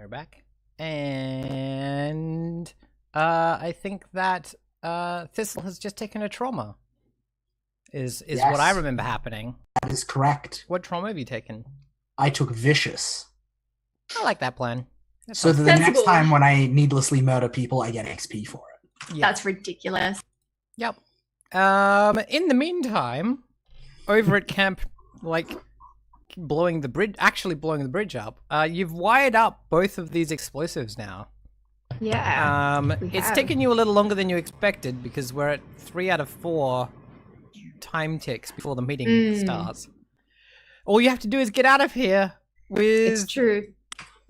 We're back. And I think that Thistle has just taken a trauma. Is Yes. what I remember happening. That is correct. What trauma have you taken? I took Vicious. I like that plan. So that the next time when I needlessly murder people, I get XP for it. Yeah. That's ridiculous. Yep. In the meantime, over at camp, blowing the bridge up, you've wired up both of these explosives now. Yeah. It's taken you a little longer than you expected because we're at 3 out of 4 time ticks before the meeting starts. All you have to do is get out of here with It's true.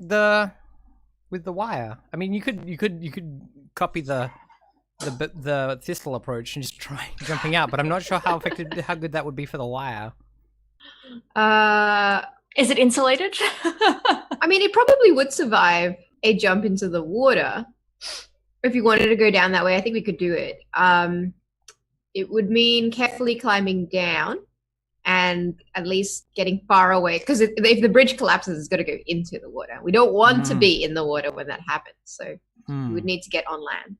with the wire. I mean, you could copy the Thistle approach and just try jumping out, but I'm not sure how good that would be for the wire. Is it insulated? I mean, it probably would survive a jump into the water. If you wanted to go down that way, I think we could do it. It would mean carefully climbing down and at least getting far away. Because if the bridge collapses, it's going to go into the water. We don't want to be in the water when that happens. So we would need to get on land.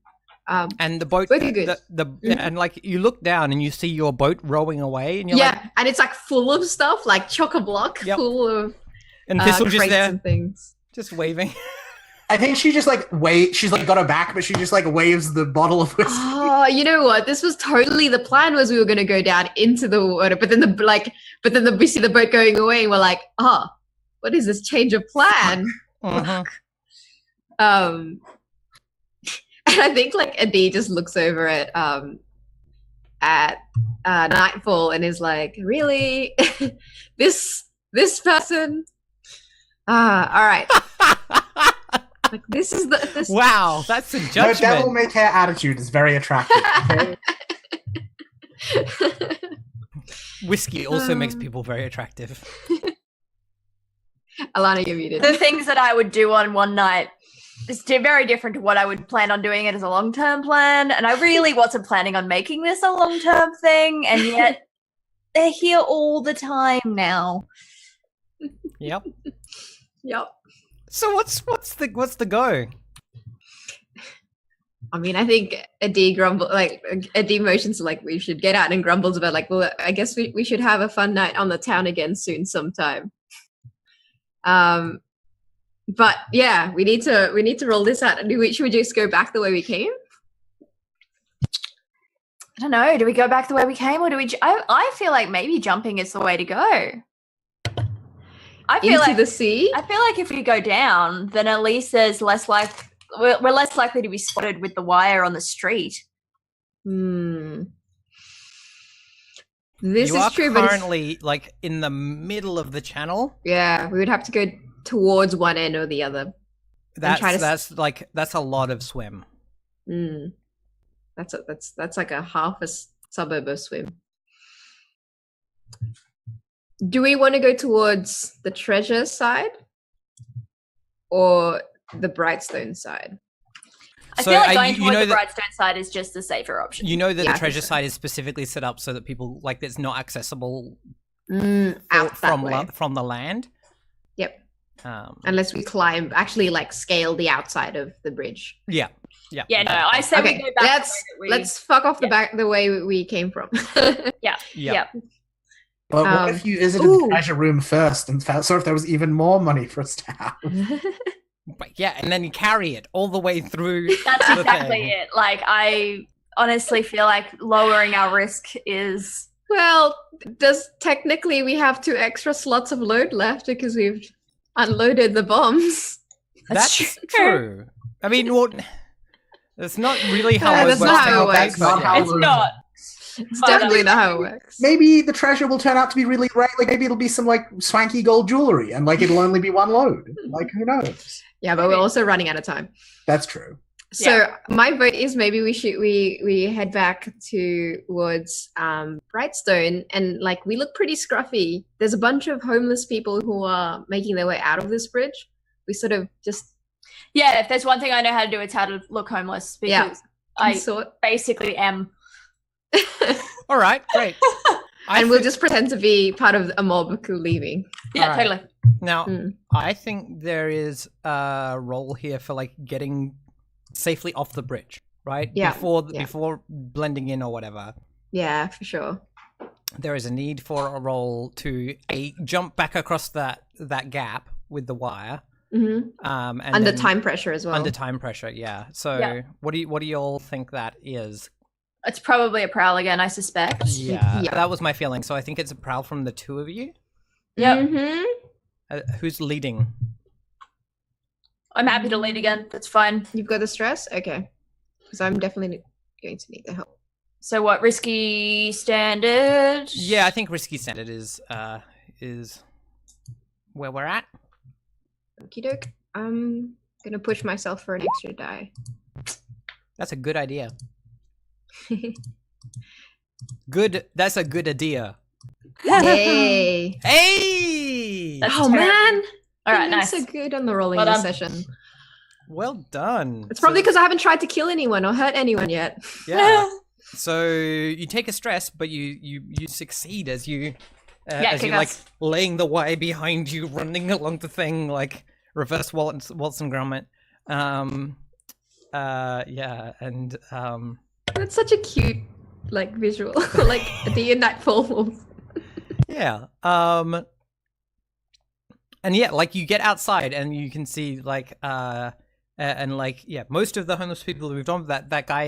And the boat, and like you look down and you see your boat rowing away, and you're and it's like full of stuff, like chock-a-block, full of and Thistle just there, and things, just waving. I think she just she's got her back, but she just waves the bottle of whiskey. Oh, you know what? This was totally the plan. Was we were going to go down into the water, but then we see the boat going away, and we're like, what is this change of plan? And I think Adi just looks over at Nightfall and is like, really? this person? All right. This is the wow, that's a judgment. Her devil may care attitude is very attractive. Okay? Whiskey also makes people very attractive. Alana, you're muted. The things that I would do on one night is very different to what I would plan on doing it as a long-term plan. And I really wasn't planning on making this a long-term thing, and yet they're here all the time now. Yep. Yep. So what's the go? I mean, I think Adi motions we should get out, and grumbles about well, I guess we should have a fun night on the town again soon sometime. But yeah, we need to roll this out. Should we just go back the way we came? I don't know. Do we go back the way we came, or do we? I feel like maybe jumping is the way to go. I feel Into like the sea. I feel like if we go down, then at least there's less we're less likely to be spotted with the wire on the street. This you is are true. Currently, in the middle of the channel. Yeah, we would have to go towards one end or the other. That's a lot of swim. That's like a half a suburb of swim. Do we want to go towards the treasure side or the Brightstone side? I feel like going towards the Brightstone side is just the safer option. You know that the treasure side is specifically set up so that people it's not accessible from the land. Yep. Unless we climb, actually scale the outside of the bridge. Yeah. Yeah, no, I say we go back. Let's fuck off the way we came from. Yeah. But what if you visited the treasure room first and saw if there was even more money for us to have? But yeah, and then you carry it all the way through. That's exactly it. I honestly feel like lowering our risk is... Well, technically we have 2 extra slots of load left because we've unloaded the bombs. That's true. I mean, that's not really how it works. That's not how it works. It's not. It's definitely not how it works. Maybe the treasure will turn out to be really rare. Maybe it'll be some swanky gold jewelry, and it'll only be 1 load. Who knows? Yeah, but we're also running out of time. That's true. So my vote is maybe we head back towards Brightstone, and we look pretty scruffy. There's a bunch of homeless people who are making their way out of this bridge. We sort of just if there's one thing I know how to do, it's how to look homeless because I basically am. All right, great. And we'll just pretend to be part of a mob who leaving. Yeah, totally. Now, Mm. I think there is a role here for like getting safely off the bridge, right? Yeah, Before blending in or whatever. Yeah, for sure. There is a need for a role to jump back across that gap with the wire. Hmm. And Under then- time pressure as well. Under time pressure, yeah. So Yeah. what do you all think that is? It's probably a prowl again, I suspect. Yeah, Yeah. that was my feeling. So I think it's a prowl from the two of you. Yep. Hmm. Who's leading? I'm happy to lead again. That's fine. You've got the stress? Okay. Because I'm definitely going to need the help. So what? Risky standard? Yeah, I think risky standard is where we're at. Okie doke. I'm gonna push myself for an extra die. That's a good idea. That's a good idea. Yay! Hey! That's Oh terrible. man! All right, I'm doing nice. so good on the rolling Well this done. session. Well done. It's probably because I haven't tried to kill anyone or hurt anyone yet. yeah. So you take a stress, but you succeed as you as you like congrats. laying the wire behind you, running along the thing like reverse waltz and grommet. Yeah, and That's such a cute, like, visual. Like, the nightfall wolves. yeah. And yeah, like you get outside and you can see like and like yeah, most of the homeless people moved on. That guy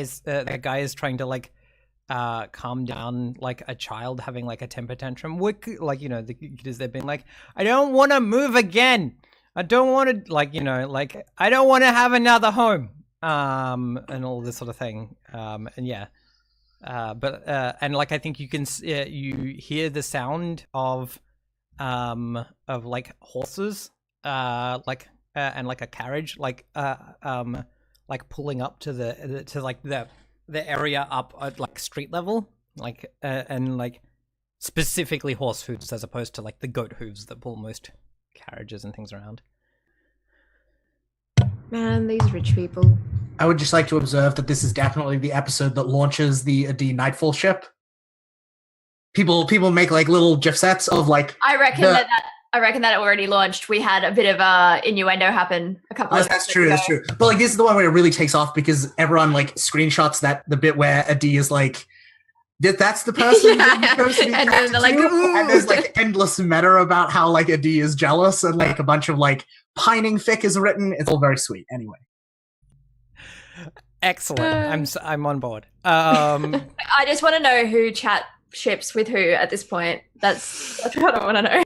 is trying to like calm down like a child having like a temper tantrum. Like, you know, the kids, they've been like, I don't want to move again. I don't want to like, you know, like I don't want to have another home. And all this sort of thing. And yeah. But and like I think you can you hear the sound of like horses like and like a carriage like pulling up to the area up at like street level, like and like specifically horse hooves as opposed to like the goat hooves that pull most carriages and things around. Man, these rich people. I would just like to observe that this is definitely the episode that launches the Nightfall ship. People make like little GIF sets of like. I reckon that it already launched. We had a bit of innuendo happen a couple of. That's true. That's true. But like this is the one where it really takes off because everyone like screenshots the bit where Adi is like, that's the person that you're supposed to be And then they're like, attracted to?" "Ooh." And there's like endless meta about how like Adi is jealous and like a bunch of like pining fic is written. It's all very sweet. Anyway. Excellent. I'm on board. I just want to know who chat ships with who at this point. That's what I want to know.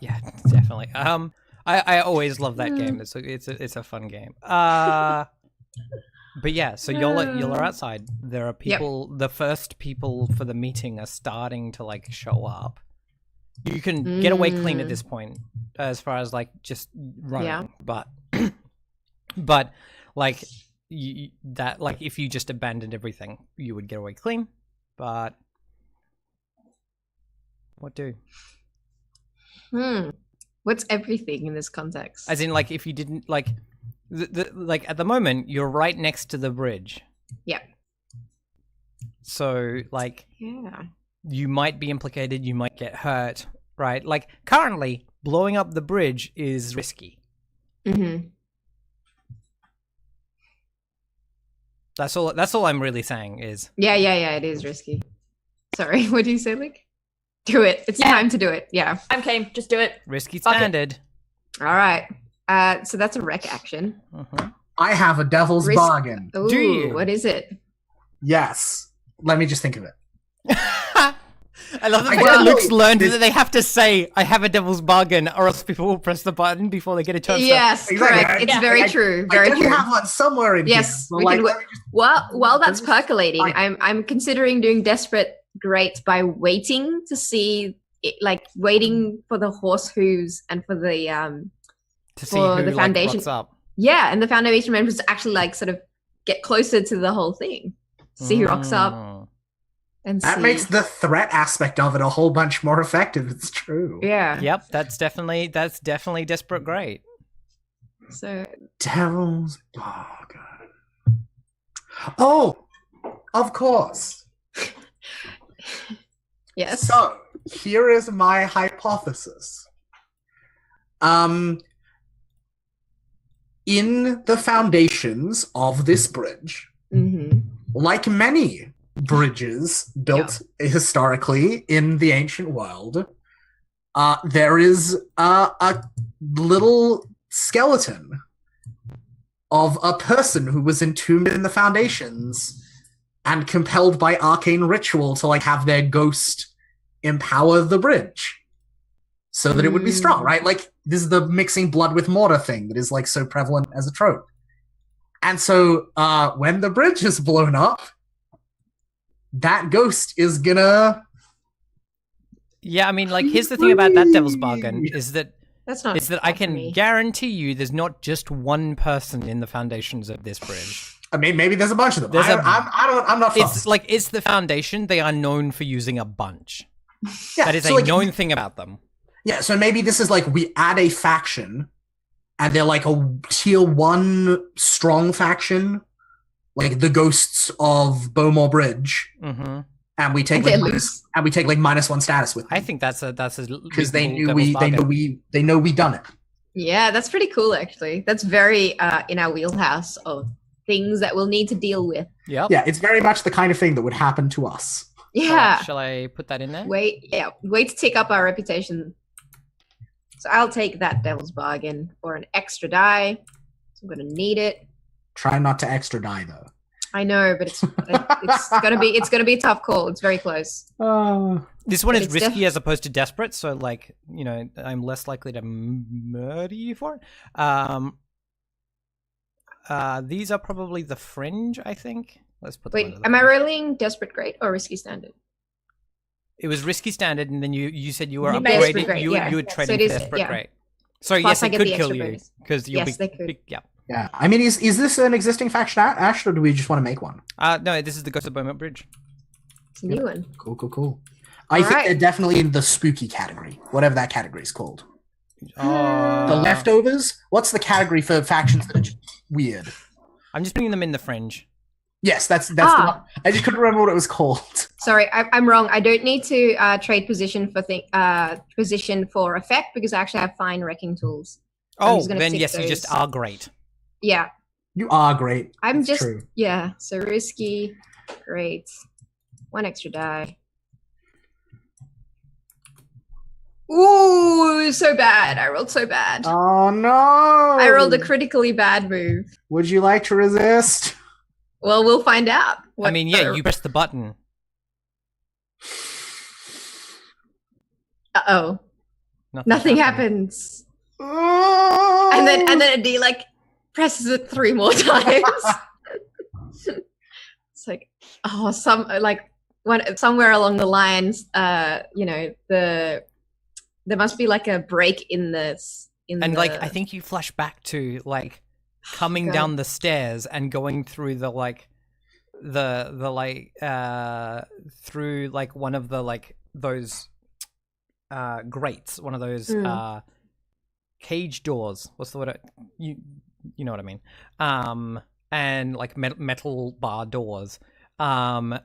Yeah, definitely. I always love that game. It's a fun game. But yeah, so y'all are outside. There are people. The first people for the meeting are starting to like show up. You can get away clean at this point, as far as like just running. Yeah. But like that, like if you just abandoned everything, you would get away clean. But what do? What's everything in this context? As in, like, if you didn't like, like at the moment, you're right next to the bridge. Yep. So, like, Yeah. you might be implicated. You might get hurt, right? Like, currently, blowing up the bridge is risky. Mm-hmm. That's all I'm really saying is. Yeah. It is risky. Sorry, what do you say, Lick? Do it. It's time to do it. Yeah. I'm keen. Just do it. Risky Fuck it. standard. All right. So that's a rec action. Mhm. I have a devil's Risk- bargain. Ooh, Do you? what is it? Yes. Let me just think of it. I love the I fact that don't Luke's know. learned that they have to say, I have a devil's bargain, or else people will press the button before they get a chance to... Yes, Exactly. correct. It's Yeah. very true. Very I do true. have one somewhere in Yes, here. So, we like, can let me just- While that's Just- percolating, Fine. I'm considering doing desperate great by waiting to see it, like waiting for the horse hooves and for the to see for who the foundation. rocks up. and the foundation members to actually like sort of get closer to the whole thing, see who rocks up Mm. and that see. makes the threat aspect of it a whole bunch more effective. It's true. Yeah. Yep, that's definitely desperate great. So Devil's bargain. Oh, of course. yes. So here is my hypothesis. In the foundations of this bridge, like many bridges built historically in the ancient world, there is a little skeleton of a person who was entombed in the foundations and compelled by arcane ritual to like have their ghost empower the bridge so that it would be strong, right? Like, this is the mixing blood with mortar thing that is like so prevalent as a trope. And so when the bridge is blown up, that ghost is gonna... Yeah, I mean, like, here's the thing about that devil's bargain is that I can guarantee you there's not just one person in the foundations of this bridge. I mean, maybe there's a bunch of them. I'm not fussed. It's the foundation. They are known for using a bunch. Yeah, that is so a known thing about them. Yeah, so maybe this is like we add a faction and they're like a tier 1 strong faction, like the ghosts of Bowmore Bridge. And we take like -1 status with them. I think that's a because they know we done it. Yeah, that's pretty cool actually. That's very in our wheelhouse of things that we'll need to deal with. Yep. Yeah, it's very much the kind of thing that would happen to us. Yeah. Shall I put that in there? Wait to tick up our reputation. So I'll take that devil's bargain for an extra die. So I'm gonna need it. Try not to extra die though. I know, but it's gonna be a tough call. It's very close. This one is risky as opposed to desperate, so like, you know, I'm less likely to murder you for it. These are probably the fringe, I think. Let's put. Wait, am I rolling desperate great or risky standard? It was risky standard, and then you said you were upgrading. Upgrading. You were trading so desperate great. So plus yes, it could kill you because you'll they could. Yeah. Yeah, I mean, is this an existing faction, Ash, or do we just want to make one? No, this is the Ghost of Beaumont Bridge. It's a new one. Cool. I think they're definitely in the spooky category, whatever that category is called. The leftovers? What's the category for factions that are just weird? I'm just putting them in the fringe. Yes, that's the one. I just couldn't remember what it was called. Sorry, I'm wrong. I don't need to trade position for effect because I actually have fine wrecking tools. Then yes, you just are great. Yeah. You are great. I'm That's true. Yeah. So risky, great. 1 extra die. Ooh, so bad. I rolled so bad. Oh no! I rolled a critically bad move. Would you like to resist? Well, we'll find out. You press the button. Uh-oh. Nothing happens. And then Adi like presses it 3 more times. It's like, somewhere along the lines, there must be like a break in this. I think you flash back to like coming down the stairs and going through through like one of the like those grates, one of those cage doors. What's the word? You know what I mean? And like metal bar doors. There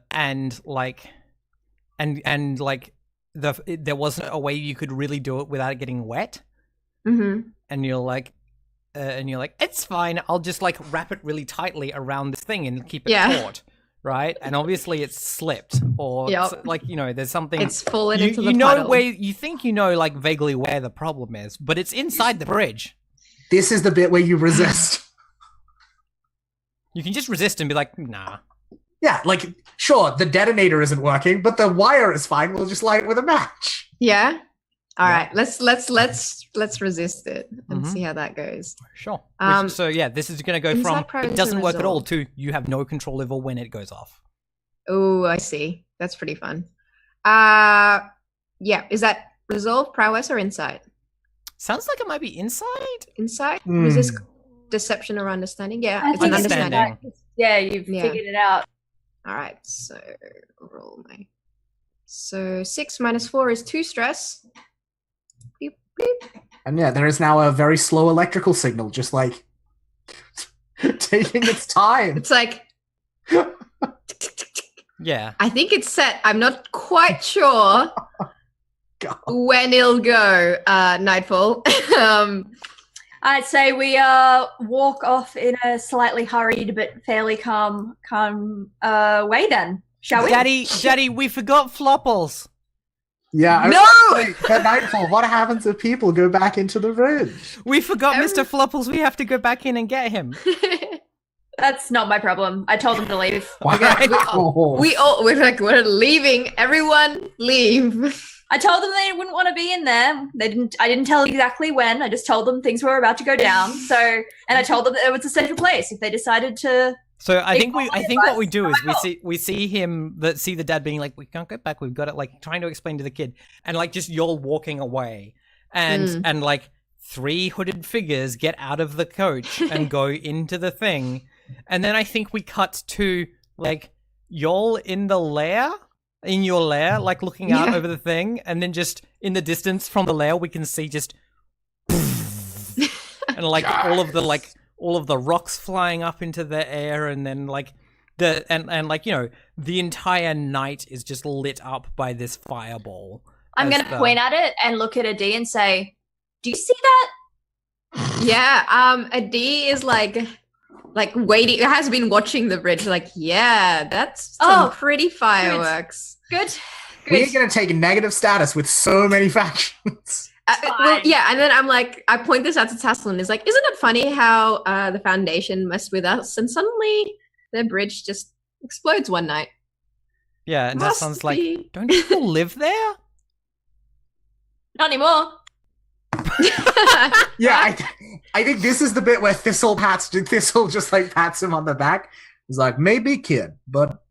wasn't a way you could really do it without it getting wet. Mm-hmm. And you're like, it's fine. I'll just like wrap it really tightly around this thing and keep it taut. Right, and obviously it's slipped, or there's something. It's fallen into the puddle. Where you think like vaguely where the problem is, but it's inside the bridge. This is the bit where you resist. You can just resist and be like, nah. Yeah, like sure, the detonator isn't working, but the wire is fine. We'll just light it with a match. Yeah. All right. Let's resist it and see how that goes. Sure. This is going to go from it doesn't work at all to you have no control over when it goes off. Oh, I see. That's pretty fun. Yeah. Is that resolve, prowess, or insight? Sounds like it might be insight. Insight? Resist, deception, or understanding? Yeah, it's an understanding. Yeah, you've figured it out. All right. So roll my. So 6 minus 4 is 2 stress. Beep, beep. And yeah, there is now a very slow electrical signal, just like taking its time. It's like, yeah. I think it's set. I'm not quite sure. God. When it'll go, nightfall. I'd say we walk off in a slightly hurried but fairly calm way then, shall we? Daddy, we forgot Flopples. Yeah. I was No! about to say, at nightfall, what happens if people go back into the bridge? We forgot Mr. Flopples. We have to go back in and get him. That's not my problem. I told them to leave. Wow. We're leaving. Everyone leave. I told them they wouldn't want to be in there. I didn't tell exactly when. I just told them things were about to go down. And I told them that it was a central place if they decided to. So I think what we do is we see the dad being like, we can't go back. We've got it, like trying to explain to the kid, and like just y'all walking away, and like 3 hooded figures get out of the coach and go into the thing, and then I think we cut to like y'all in the lair. In your lair, like looking out over the thing, and then just in the distance from the lair, we can see just and like all of the rocks flying up into the air, and then like the entire night is just lit up by this fireball. I'm gonna point at it and look at a D and say, "Do you see that?" Yeah. A D is like waiting. It has been watching the bridge. Like, yeah, that's some pretty fireworks. Good. We ain't gonna take negative status with so many factions. Well, yeah, and then I'm like, I point this out to Tassel and is like, isn't it funny how the Foundation messed with us and suddenly their bridge just explodes one night? Yeah, and that sounds like, don't people live there? Not anymore. Yeah, I think this is the bit where Thistle just like pats him on the back. He's like, maybe kid, but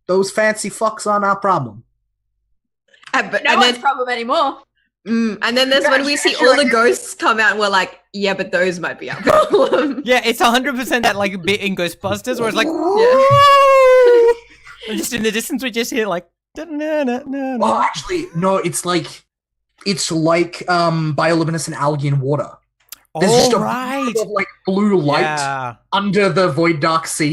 those fancy fucks aren't our problem. No one's problem anymore. And then there's when we see all the ghosts come out and we're like, yeah, but those might be our problem. Yeah, it's 100% that like bit in Ghostbusters where it's like, and just in the distance we just hear like, well, actually, no, it's like bioluminescent algae in water. There's just a bit of like blue light under the void dark sea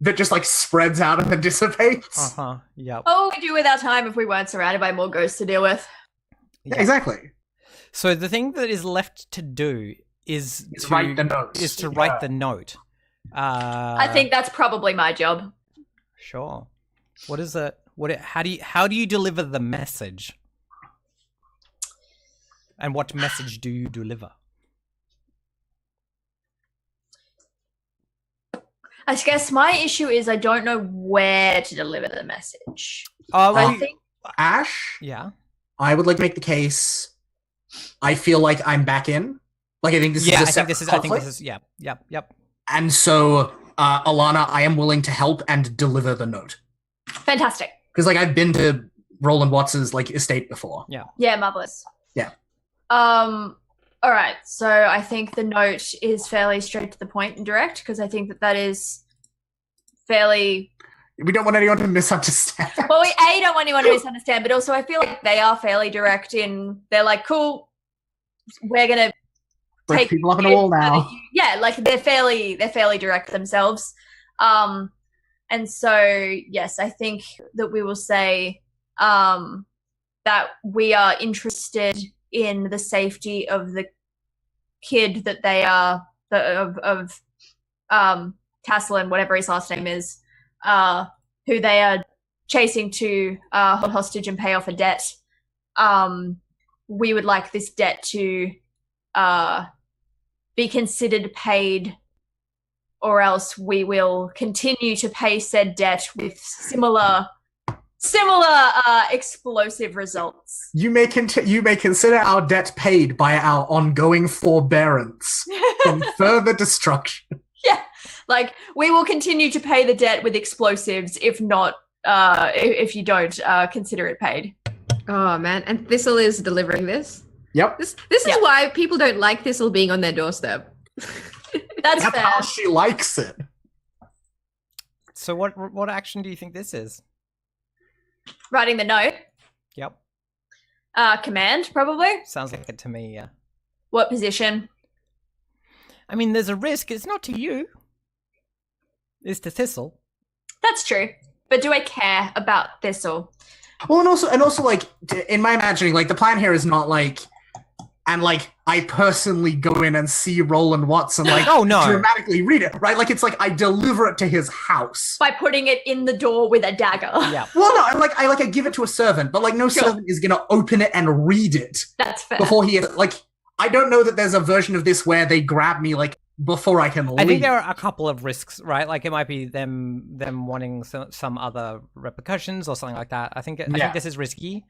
that just like spreads out and then dissipates. Yep. Oh, we do with our time if we weren't surrounded by more ghosts to deal with. Yeah, exactly. So the thing that is left to do is to write the note. Write the note. I think that's probably my job. Sure. What is it? How do you deliver the message? And what message do you deliver? I guess my issue is I don't know where to deliver the message. I think Ash? Yeah. I would like to make the case. I feel like I'm back in. Like I think this is a separate conflict. Yep. And so, Alana, I am willing to help and deliver the note. Fantastic. Because like I've been to Roland Watts's like estate before. Yeah, marvelous. Yeah. All right. So I think the note is fairly straight to the point and direct because I think that is fairly. We don't want anyone to misunderstand. Well, we don't want anyone to misunderstand, but also I feel like they are fairly direct in. They're like, cool. We're gonna break people up in a wall now. Like they're fairly direct themselves. And so yes, I think that we will say that we are interested in the safety of the kid that they are of Tasselin, whatever his last name is, who they are chasing to hold hostage and pay off a debt. We would like this debt to be considered paid, or else we will continue to pay said debt with similar explosive results. You may consider our debt paid by our ongoing forbearance from further destruction. Yeah, like we will continue to pay the debt with explosives if not, if you don't consider it paid. Oh man, and Thistle is delivering this. Yep. This is why people don't like Thistle being on their doorstep. That's fair. How she likes it. So what action do you think this is? Writing the note. Yep. Command, probably. Sounds like it to me, yeah. What position? I mean, there's a risk. It's not to you. It's to Thistle. That's true. But do I care about Thistle? Well, and also, like, in my imagining, like, the plan here is not like, and like, I personally go in and see Roland Watson, like, Oh, no. dramatically read it, right? Like, it's like I deliver it to his house By putting it in the door with a dagger. Yeah. Well, no, I give it to a servant, but like, no servant is gonna open it and read it That's fair. before he like. I don't know that there's a version of this where they grab me like before I can leave. I think there are a couple of risks, right? Like it might be them wanting some other repercussions or something like that. I think this is risky,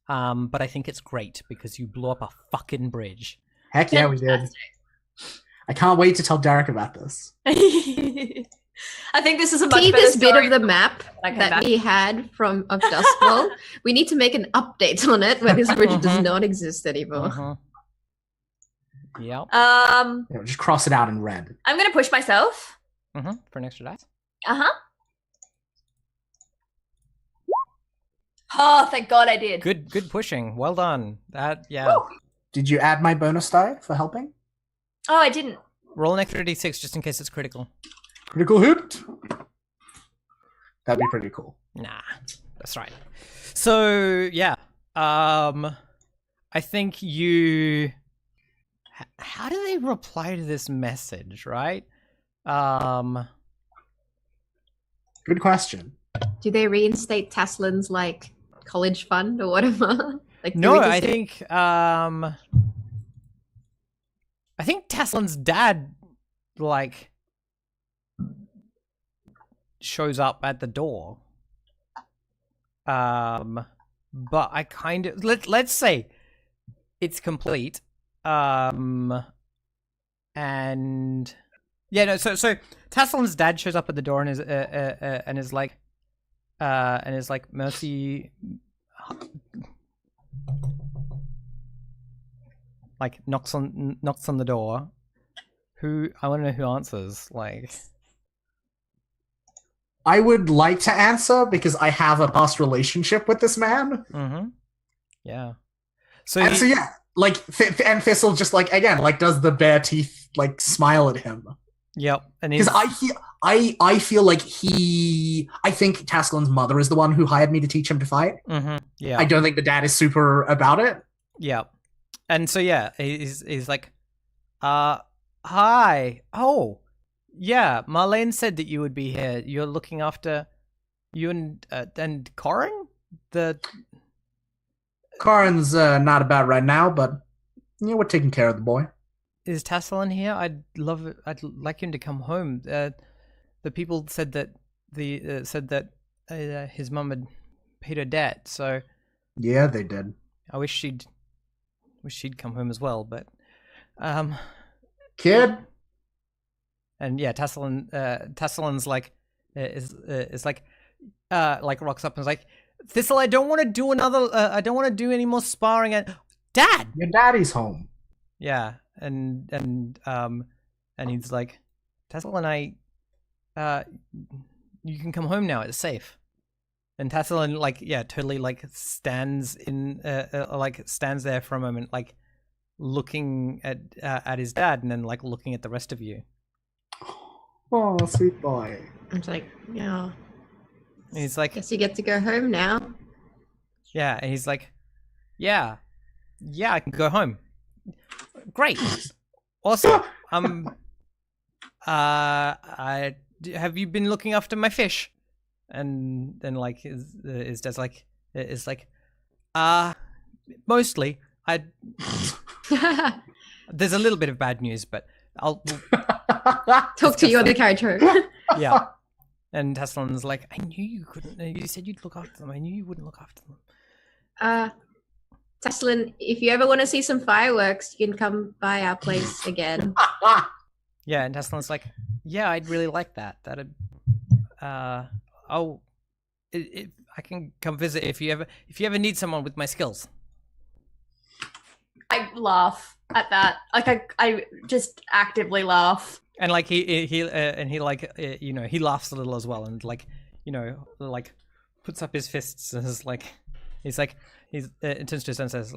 but I think it's great because you blew up a fucking bridge. Heck yeah, we did. I can't wait to tell Derek about this. I think this is a much See better this bit story of the map that we had from of Dustwell? We need to make an update on it where this bridge does not exist anymore. Yep. Just cross it out in red. I'm gonna push myself. For an extra dice. Oh, thank God I did. Good pushing. Well done. Yeah. Woo. Did you add my bonus die for helping? Oh, I didn't. Roll an extra d6 just in case it's critical. Critical hit. That'd be pretty cool. Nah, that's right. So yeah, I think you. How do they reply to this message, right? Good question. Do they reinstate Taslin's like college fund or whatever? Like No, I think Taslin's dad like shows up at the door. But I kind of let's say it's complete. And yeah, no. So Taslin's dad shows up at the door and is like, Mercy, like knocks on the door. I want to know who answers. Like, I would like to answer because I have a past relationship with this man. Yeah. So yeah. Like, and Thistle just, like, again, like, does the bare teeth, like, smile at him. Yep. And because I feel like I think Taslin's mother is the one who hired me to teach him to fight. Yeah. I don't think the dad is super about it. Yeah. And so, yeah, he's like, hi. Oh, yeah, Marlene said that you would be here. You're looking after you and Corin? Corin's not about right now, but yeah, we're taking care of the boy. Is Tasselin here? I'd like him to come home. The people said that his mum had paid her debt, so yeah, they did. I wish she'd come home as well, but kid. And yeah, Tasselin's like is like rocks up and is like, Thistle, I don't want to do I don't want to do any more sparring. And Dad, your daddy's home. Yeah, and he's like, Tassel and I, you can come home now. It's safe. And Tasselin, like, yeah, totally, like, stands there for a moment, like, looking at his dad, and then, like, looking at the rest of you. Oh, sweet boy. I'm like, yeah. And he's like, guess you get to go home now. Yeah, and he's like, yeah, I can go home. Great, awesome. Have you been looking after my fish? And then, like, his dad's like, mostly. There's a little bit of bad news, but I'll talk to you on the character. Yeah. And Tasselin's like, I knew you couldn't. You said you'd look after them. I knew you wouldn't look after them. Tasselin, if you ever want to see some fireworks, you can come by our place again. Yeah, and Tasselin's like, yeah, I'd really like that. That'd, I can come visit if you ever need someone with my skills. I laugh at that. Like I just actively laugh. And like he like he laughs a little as well, and like like puts up his fists and is like he's turns to his son and says,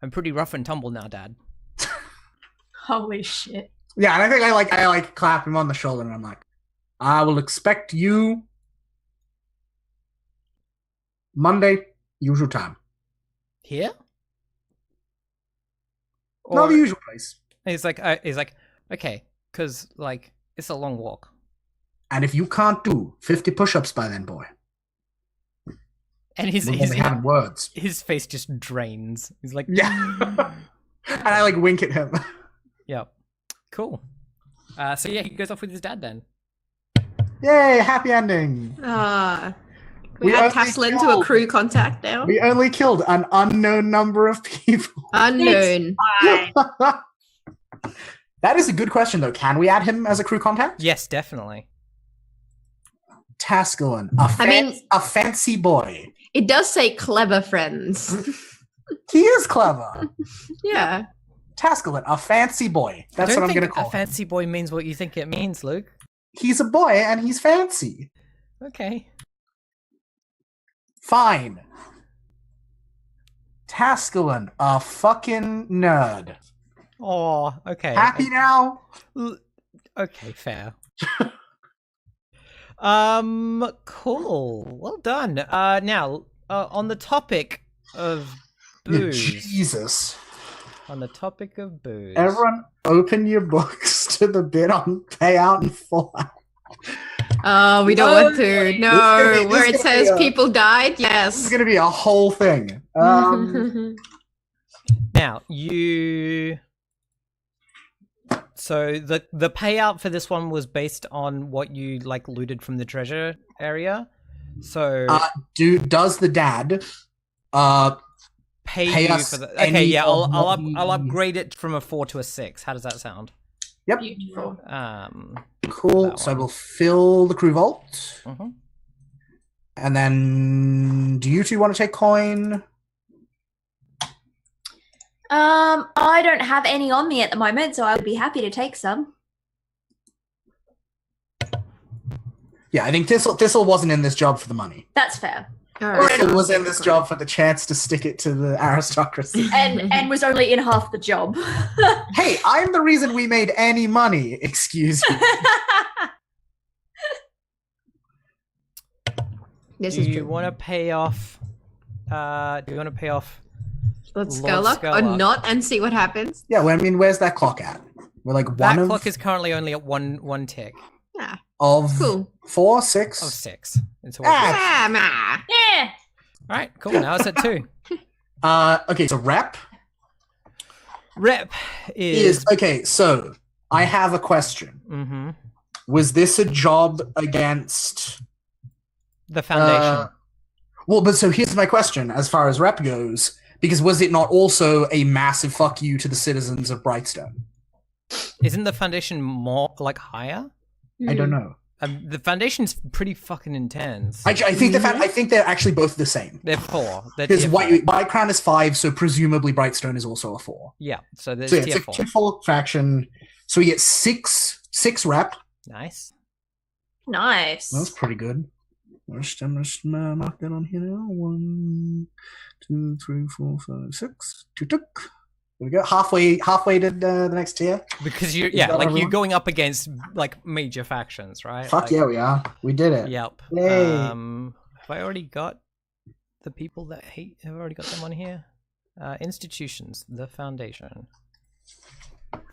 I'm pretty rough and tumble now, Dad. Holy shit. Yeah, and I think I clap him on the shoulder and I'm like, I will expect you Monday Usual time. Here? Not the Or usual place. he's like, okay, because like it's a long walk. And if you can't do 50 push-ups by then, boy, And his we're only having words. his face just drains. He's like, Yeah. And I like wink at him. Yep. Cool. So yeah, he goes off with his dad then. Yay, happy ending. We We add only Taslin to a killed- crew contact now. We only killed an unknown number of people. Unknown. Fine. That is a good question, though. Can we add him as a crew contact? Yes, definitely. Taskelin, mean- a fancy boy. It does say clever friends. He is clever. Yeah. Taskelin, a fancy boy. That's I what don't I'm going to think call a fancy boy means what you think it means, Luke. him. He's a boy and he's fancy. Okay. Fine. Taskelin, a fucking nerd. Oh, okay. Happy now? Okay, fair. Cool. Well done. Now, on the topic of booze. Jesus. On the topic of booze. Everyone, open your books to the bit on payout and fallout. Oh, we don't No, want to. this No, is where gonna it says be a- people died, This yes. is going to be a whole thing. Now, you. So the payout for this one was based on what you like looted from the treasure area. So Does the dad pay pay you us for the. Okay, any yeah, of I'll what we- upgrade it from a 4 to a 6. How does that sound? Yep. Beautiful. Cool. that So one. we'll fill the crew vault. Mhm. And then do you two want to take coin? I don't have any on me at the moment, so I would be happy to take some. Yeah, I think Thistle wasn't in this job for the money. That's fair. All right. Thistle was in this job for the chance to stick it to the aristocracy. And was only in half the job. Hey, I'm the reason we made any money. Excuse me. This Do is you true. want to pay off? Do you want to pay off? Let's Lord Skurlock or Skurlock. not and see what happens. Yeah, well, I mean, where's that clock at? We're like That one of clock is currently only at one tick Yeah. of Cool. 4, 6. of 6. It's all Ah. Yeah. right. Cool. Now it's at 2. Okay, so rep Rep is is. okay. So I have a question. Mm-hmm. Was this a job against? The foundation. Well, but so here's my question as far as rep goes, because was it not also a massive fuck you to the citizens of Brightstone? Isn't the foundation more like higher? I don't know. The foundation's pretty fucking intense. I think I think they're actually both the same. They're 4. They're Because tier 4. White Crown is 5, so presumably Brightstone is also a 4. Yeah. So there's So yeah, tier it's 4. a tier 4 faction. So we get six rep. Nice. Nice. That's pretty good. I'm just mark that on here now. 1, 2, 3, 4, 5, 6. There we go. Halfway to the next tier. Because you're Is yeah, that like you're everyone? going up against like major factions, right? Fuck Like, yeah, we are. We did it. Yep. Yay. Have I already got the people that hate? Have I already got them on here? Institutions, the foundation.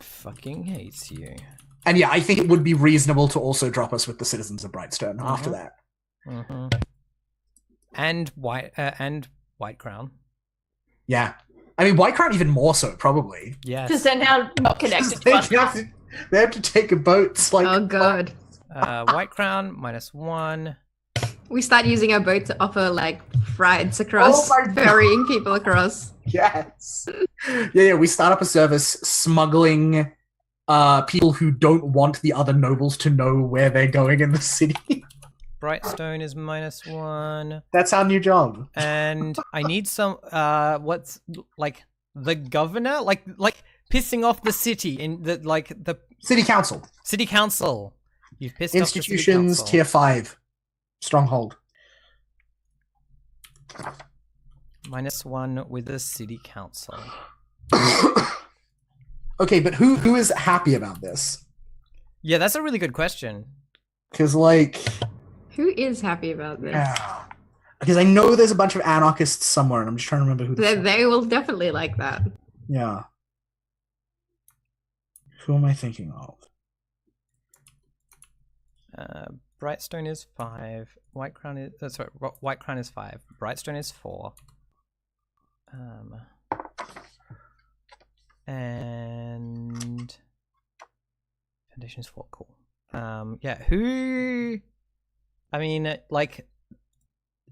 Fucking hates you. And yeah, I think it would be reasonable to also drop us with the citizens of Brightstone after that. Mm-hmm. And White Crown. Yeah. I mean, White Crown even more so, probably. Because Yes. they're now not connected They to us. have to take a boat. Like, Oh god. White Crown -1. We start using our boat to offer like rides across, Oh my God. ferrying people across. yes. Yeah, we start up a service smuggling people who don't want the other nobles to know where they're going in the city. Brightstone is -1. That's our new job. And I need some what's like the governor? Like pissing off the city in the the City Council. city council. You've pissed off the city Institutions, council. tier 5. Stronghold. -1 with the city council. Okay, but who is happy about this? Yeah, that's a really good question. Because, like, Who is happy about this? yeah. Because I know there's a bunch of anarchists somewhere, and I'm just trying to remember who. They will definitely like that. Yeah. Who am I thinking of? Brightstone is 5. White Crown is White Crown is 5. Brightstone is 4. And Foundation is 4. Cool. Yeah. Who? I mean, like,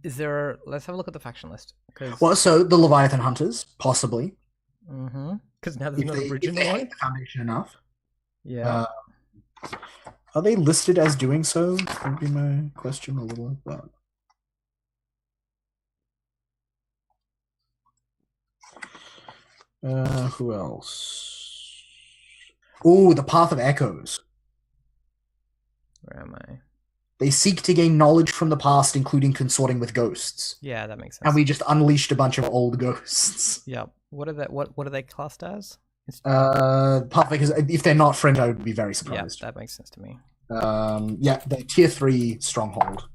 is there? Let's have a look at the faction list. Well, so the Leviathan Hunters, possibly. Mm-hmm. Because now there's no bridge in the way. The Foundation enough. Yeah. Are they listed as doing so? Would be my question a little. Who else? Oh, the Path of Echoes. Where am I? They seek to gain knowledge from the past, including consorting with ghosts. Yeah, that makes sense. And we just unleashed a bunch of old ghosts. Yep. What are they classed as? Path of Echoes. If they're not friend, I would be very surprised. Yeah, that makes sense to me. Yeah, they're tier 3 stronghold.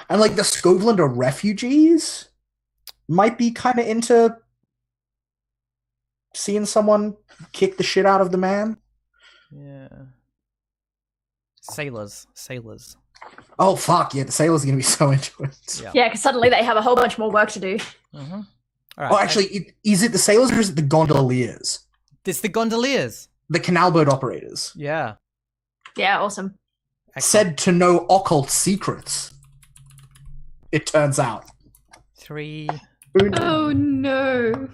And like the Skovland are refugees, might be kind of into seeing someone kick the shit out of the man. Yeah. Sailors. Oh fuck yeah, the sailors are gonna be so into it. Yeah, because suddenly they have a whole bunch more work to do. Mm-hmm. All right, Oh, actually, is it the sailors or is it the gondoliers? It's the gondoliers. The canal boat operators. Yeah. Yeah, awesome. Excellent. Said to know occult secrets. It turns out. 3. Oh no.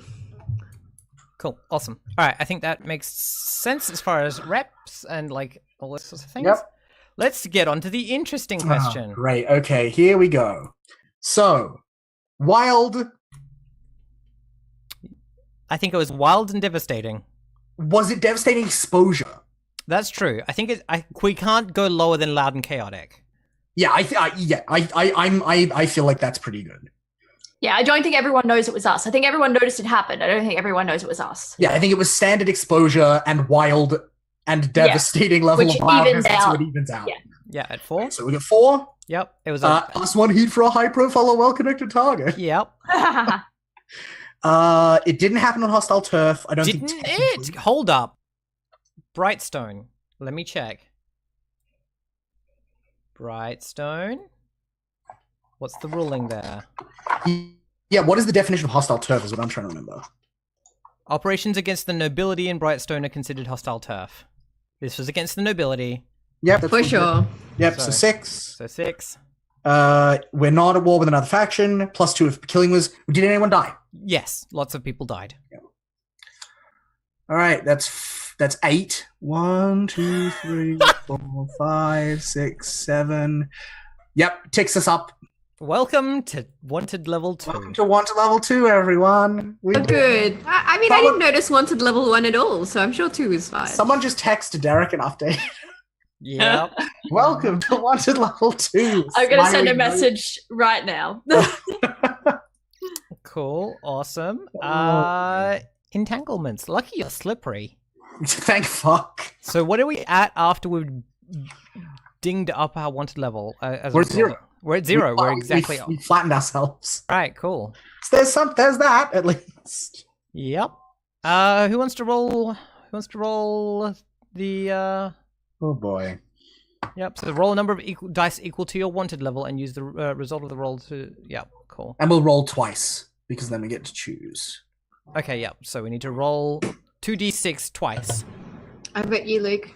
Cool. Awesome. All right. I think that makes sense as far as reps and like all those sorts of things. Yep. Let's get on to the interesting question. Great. Okay, here we go. So, wild. I think it was wild and devastating. Was it devastating exposure? That's true. I think we can't go lower than loud and chaotic. Yeah, I feel like that's pretty good. Yeah, I don't think everyone knows it was us. I think everyone noticed it happened. I don't think everyone knows it was us. Yeah, I think it was standard exposure and wild and devastating level Which of loudness, evens so out. it evens out. Yeah. Yeah, at 4. So we got 4. Yep. It was Plus 1 heat for a high-profile or well-connected target. Yep. It didn't happen on hostile turf. I don't Didn't think. it? Hold up. Brightstone. Let me check. Brightstone. What's the ruling there? Yeah, what is the definition of hostile turf is what I'm trying to remember. Operations against the nobility in Brightstone are considered hostile turf. This was against the nobility. Yep, that's For sure. Yep, so 6. So 6. We're not at war with another faction. Plus 2 if killing was. Did anyone die? Yes, lots of people died. All right, that's 8. 1, 2, 3, 4, 5, 6, 7. Yep, ticks us up. Welcome to Wanted Level 2. Welcome to Wanted Level 2, everyone. Oh, good. I mean, I didn't notice Wanted level 1 at all, so I'm sure 2 is fine. Someone just texted Derek an update. Yep. Welcome to Wanted Level 2. I'm going to send a Smiley message right now. Cool. Awesome. Entanglements. Lucky you're slippery. Thank fuck. So what are we at after we've dinged up our wanted level? We're at 0. We're at 0. We're exactly. We flattened ourselves. Right. Cool. So there's that at least. Yep. Who wants to roll? Who wants to roll the? Oh boy. Yep. So roll a number of dice equal to your wanted level, and use the result of the roll to. Yep. Cool. And we'll roll twice because then we get to choose. Okay. Yep. So we need to roll 2d6 twice. I bet you, Luke.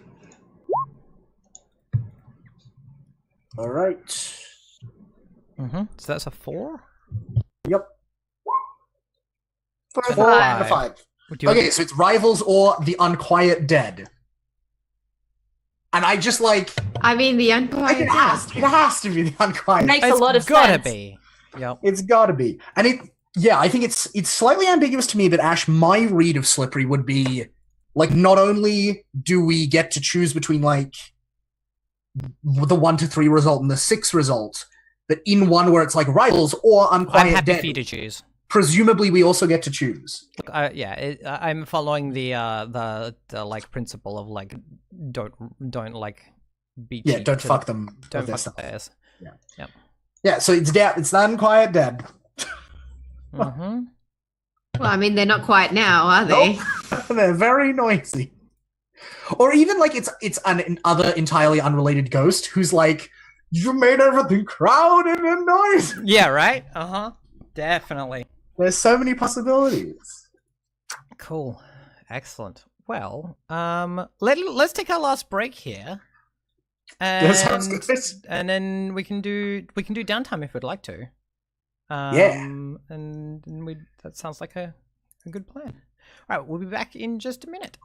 All right. Mm-hmm. So that's a 4. Yep. 4 or 4 5. and a 5. Do you Okay, so it's rivals or the unquiet dead. And I just like I mean, the unquiet it has to be the unquiet. Makes It's a lot of gotta sense. be. Yep. It's gotta be. And I think it's slightly ambiguous to me, but Ash, my read of Slippery would be like, not only do we get to choose between like the 1 to 3 result and the 6 result, but in one where it's like rivals or unquiet I'm happy dead, for you to choose. presumably we also get to choose. Look, I'm following the like principle of like don't like be Yeah, cheap don't to fuck them. Don't with their fuck stuff. the players. Yeah. Yep. Yeah, so it's dead. It's unquiet dead. Mm-hmm. Well, I mean, they're not quiet now, are they? Nope. They're very noisy. Or even like it's an other entirely unrelated ghost who's like, you made everything crowded and noisy. Yeah, right? Uh-huh. Definitely. There's so many possibilities. Cool. Excellent. Well, let's take our last break here. That sounds good. And then we can do downtime if we'd like to. Yeah. And that sounds like a good plan. All right, we'll be back in just a minute.